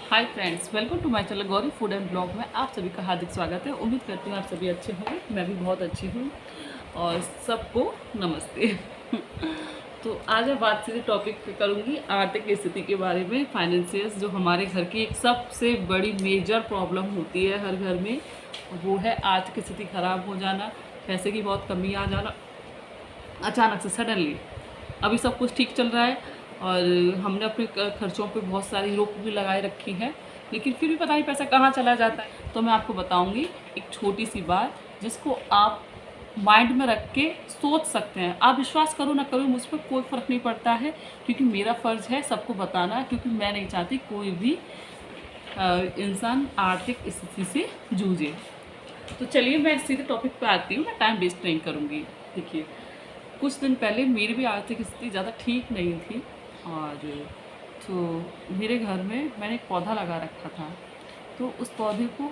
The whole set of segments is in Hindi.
Hi friends, welcome to my channel Gauri food and blog में आप सभी का हार्दिक स्वागत है। उम्मीद करती हूँ आप सभी अच्छे होंगे। मैं भी बहुत अच्छी हूँ और सबको नमस्ते। तो आज मैं बात सीधे टॉपिक पे करूँगी, आर्थिक स्थिति के बारे में। फाइनेंशियल्स जो हमारे घर की एक सबसे बड़ी मेजर प्रॉब्लम होती है हर घर में, वो है आर्थिक स्थिति ख़राब हो जाना, पैसे की बहुत कमी आ जाना अचानक से सडनली। अभी सब कुछ ठीक चल रहा है और हमने अपने खर्चों पे बहुत सारी रोक भी लगाए रखी है, लेकिन फिर भी पता नहीं पैसा कहाँ चला जाता है। तो मैं आपको बताऊंगी एक छोटी सी बात जिसको आप माइंड में रख के सोच सकते हैं। आप विश्वास करो ना करो, मुझ पर कोई फ़र्क नहीं पड़ता है, क्योंकि मेरा फ़र्ज़ है सबको बताना, क्योंकि मैं नहीं चाहती कोई भी इंसान आर्थिक स्थिति से जूझे। तो चलिए मैं सीधे टॉपिक पे आती हूँ, मैं टाइम वेस्ट नहीं करूँगी। देखिए, कुछ दिन पहले मेरी भी आर्थिक स्थिति ज़्यादा ठीक नहीं थी और तो मेरे घर में मैंने एक पौधा लगा रखा था। तो उस पौधे को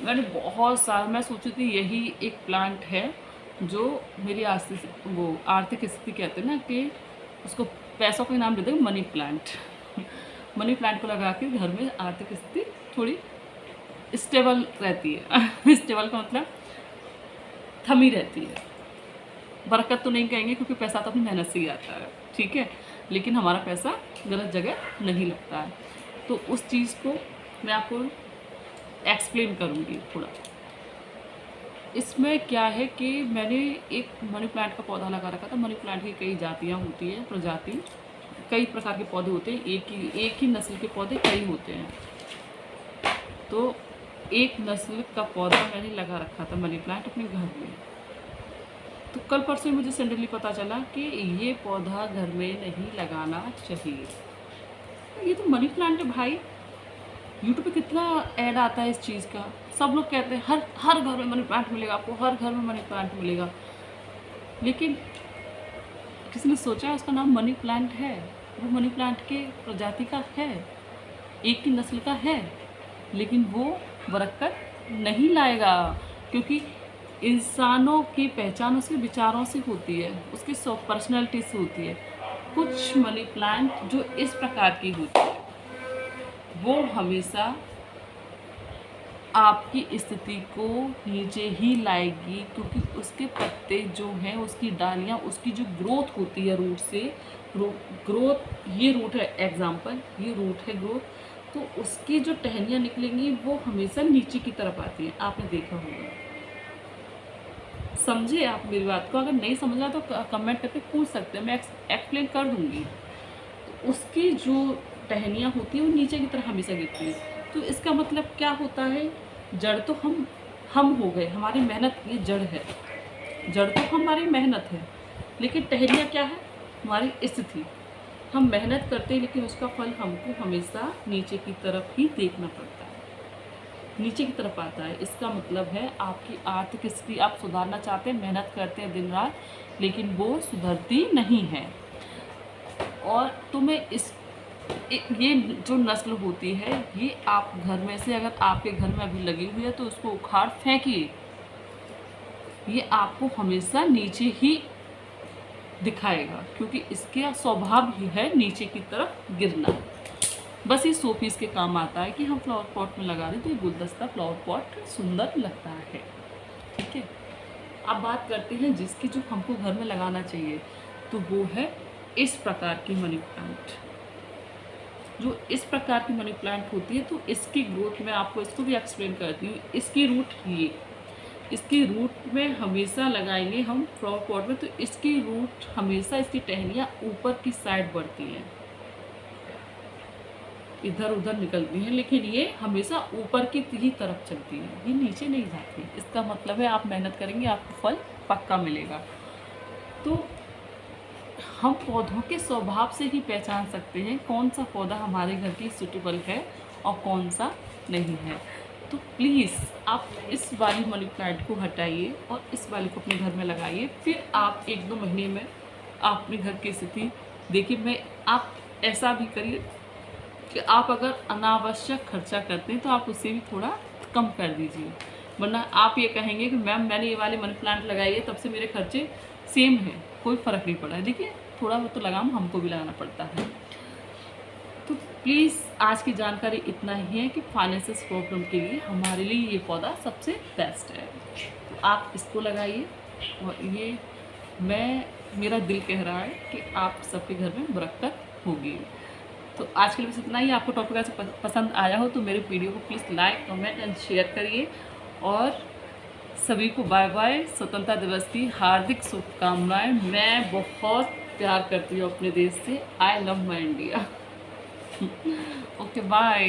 मैंने बहुत सारा, मैं सोची थी यही एक प्लांट है जो मेरी आर्थिक स्थिति कहते हैं ना, कि उसको पैसों के नाम देते हैं मनी प्लांट। मनी प्लांट को लगा के घर में आर्थिक स्थिति थोड़ी स्टेबल रहती है। स्टेबल का मतलब थमी रहती है। बरकत तो नहीं कहेंगे क्योंकि पैसा तो अपनी मेहनत से ही आता है, ठीक है, लेकिन हमारा पैसा गलत जगह नहीं लगता है। तो उस चीज़ को मैं आपको एक्सप्लेन करूँगी थोड़ा। इसमें क्या है कि मैंने एक मनी प्लांट का पौधा लगा रखा था। मनी प्लांट की कई जातियाँ होती हैं, प्रजाति, कई प्रकार के पौधे होते हैं। एक ही नस्ल के पौधे कई होते हैं। तो एक नस्ल का पौधा मैंने लगा रखा था मनी प्लांट अपने घर में। तो कल परसों मुझे सडनली पता चला कि ये पौधा घर में नहीं लगाना चाहिए। ये तो मनी प्लांट है भाई। यूट्यूब पे कितना ऐड आता है इस चीज़ का। सब लोग कहते हैं हर हर घर में मनी प्लांट मिलेगा आपको, हर घर में मनी प्लांट मिलेगा। लेकिन किसी ने सोचा उसका नाम मनी प्लांट है, वो मनी प्लांट के प्रजाति का है, एक ही नस्ल का है, लेकिन वो बरकत नहीं लाएगा, क्योंकि इंसानों की पहचान उसके विचारों से होती है, उसकी पर्सनैलिटी से होती है। कुछ मनी प्लांट जो इस प्रकार की होती है वो हमेशा आपकी स्थिति को नीचे ही लाएगी, क्योंकि उसके पत्ते जो हैं, उसकी डालियाँ, उसकी जो ग्रोथ होती है रूट से, ग्रोथ, ये रूट है एग्जाम्पल, ये रूट है ग्रोथ, तो उसकी जो टहनियाँ निकलेंगी वो हमेशा नीचे की तरफ आती हैं। आपने देखा होगा। समझे आप मेरी बात को? अगर नहीं समझा तो कमेंट करके पूछ सकते हैं, मैं एक्सप्लेन कर दूँगी। तो उसकी जो टहनियाँ होती हैं वो नीचे की तरफ हमेशा गिरती हैं। तो इसका मतलब क्या होता है? जड़ तो हम हो गए, हमारी मेहनत ये जड़ है। जड़ तो हमारी मेहनत है, लेकिन टहनियाँ क्या है? हमारी स्थिति। हम मेहनत करते हैं लेकिन उसका फल हमको हमेशा नीचे की तरफ ही देखना पड़ता है, नीचे की तरफ आता है। इसका मतलब है आपकी आर्थिक स्थिति आप सुधारना चाहते हैं, मेहनत करते हैं दिन रात, लेकिन वो सुधरती नहीं है। और तुम्हें ये जो नस्ल होती है, ये आप घर में से, अगर आपके घर में अभी लगी हुई है तो उसको उखाड़ फेंकिए। ये आपको हमेशा नीचे ही दिखाएगा, क्योंकि इसका स्वभाव ही है नीचे की तरफ गिरना। बस ये शो पीस के काम आता है कि हम फ्लावर पॉट में लगा दें तो ये गुलदस्ता फ्लावर पॉट सुंदर लगता है, ठीक है। अब बात करते हैं जिसकी जो हमको घर में लगाना चाहिए, तो वो है इस प्रकार की मनी प्लांट। जो इस प्रकार की मनी प्लांट होती है, तो इसकी ग्रोथ में आपको इसको भी एक्सप्लेन करती हूँ। इसकी रूट इसकी रूट में हमेशा लगाएंगे हम फ्लावर पॉट में, तो इसकी रूट हमेशा, इसकी टहनियाँ ऊपर की साइड बढ़ती हैं, इधर उधर निकलती हैं, लेकिन ये हमेशा ऊपर की ही तरफ चलती हैं, ये नीचे नहीं जाती। इसका मतलब है आप मेहनत करेंगे आपको फल पक्का मिलेगा। तो हम पौधों के स्वभाव से ही पहचान सकते हैं कौन सा पौधा हमारे घर के सूटेबल है और कौन सा नहीं है। तो प्लीज़ आप इस वाली मनी प्लांट को हटाइए और इस वाली को अपने घर में लगाइए। फिर आप 1-2 महीने में आप अपने घर की स्थिति देखिए। आप ऐसा भी करिए कि आप अगर अनावश्यक खर्चा करते हैं तो आप उसे भी थोड़ा कम कर दीजिए, वरना आप ये कहेंगे कि मैम मैंने ये वाले मनी प्लांट लगाई है तब से मेरे खर्चे सेम हैं, कोई फ़र्क नहीं पड़ा है। देखिए, थोड़ा बहुत तो लगाम हमको भी लगाना पड़ता है। तो प्लीज़ आज की जानकारी इतना ही है कि फाइनेंशियल प्रॉब्लम के लिए हमारे लिए ये पौधा सबसे बेस्ट है। तो आप इसको लगाइए और ये मेरा दिल कह रहा है कि आप सबके घर में बरकत होगी। तो आज के लिए बस इतना ही। आपको टॉपिक ऐसे पसंद आया हो तो मेरे वीडियो को please like comment and share करिए। और सभी को बाय बाय, स्वतंत्रता दिवस की हार्दिक शुभकामनाएं। मैं बहुत प्यार करती हूँ अपने देश से। I love my India. Okay bye.